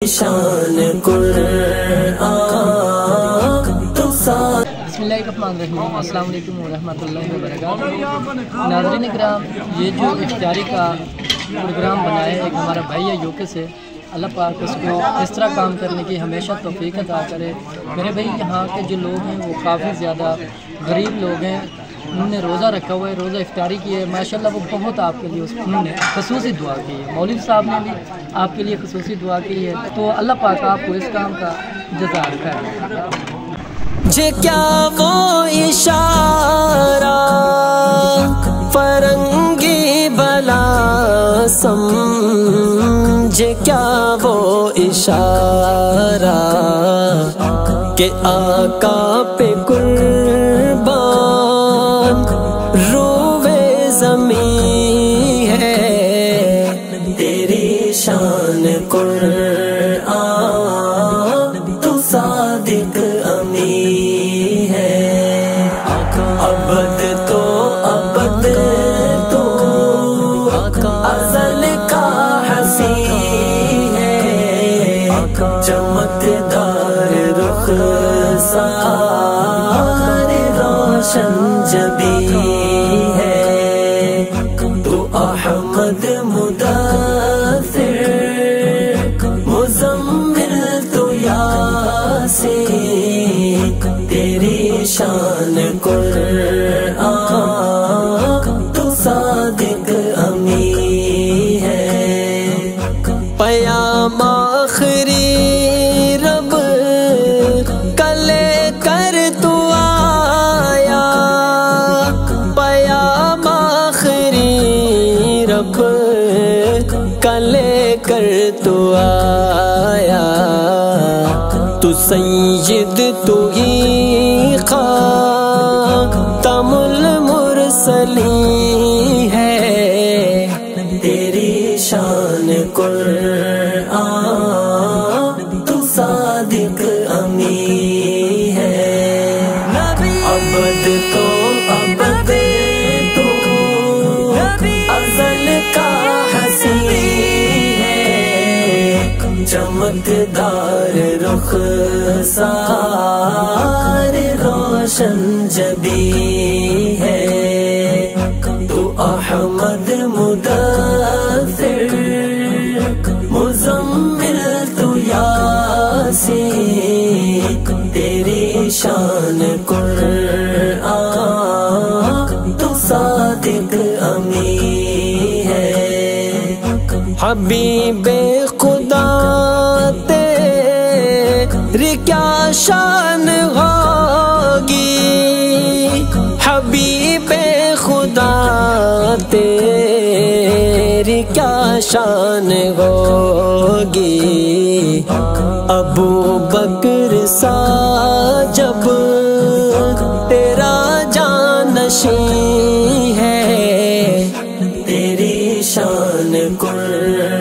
شان قرآن تو بسمillahirrahmanirrahim۔ السلام علیکم ورحمۃ اللہ وبرکاتہ۔ ناظرین کرام، یہ جو افطاری کا پروگرام بنا ہے ایک ہمارا بھائی ہے یوکے سے، اللہ پاک اس کو اس طرح کام کرنے کی ہمیشہ توفیق عطا کرے۔ میرے بھائی یہاں کے جو لوگ ہیں وہ کافی زیادہ غریب لوگ ہیں، انہوں نے روزہ رکھا ہوا ہے، روزہ افطاری کی ہے، ماشاءاللہ وہ بہت آپ کے لیے انہوں نے خصوصی دعا کی ہے، مولوی صاحب نے بھی آپ کے لیے خصوصی دعا کی ہے، تو اللہ پاک آپ کو اس کام کا جزا کرے۔ جے کیا وہ اشارہ فرنگی بلا سمجھے، کیا وہ اشارہ کہ آقا پہ قربان روئے زمین ہے، تیری شان قرآن تو صادق امین ہے، ابد تو ابد تو ازل کا حسین ہے، چمکدار رخ سار روشن جبین ہے، تو احمد مدثر مزمل تو یاسین، تیری شان قرآن تو صادق امین ہے، پیام آخری رب کا لے کر تو آیا، پیام آخری رب کا لے کر تو آیا، تو سید تو ہی خاتم المرسلین ہے، تیری شان قرآن تو صادق امین ہے، ابد تو ابد تو ازل کا حسین ہے، چمکدار رخ سار روشن جبین ہے، تو احمد مدثر مزمل تو یاسین، تیری شان قرآن تو صادق امین ہے، حبیب خدا تیری کیا شان ہوگی، حبیب خدا تیری کیا شان ہوگی، ابو بکر سا جب تیرا جانشین ہے، تیری شان قرآن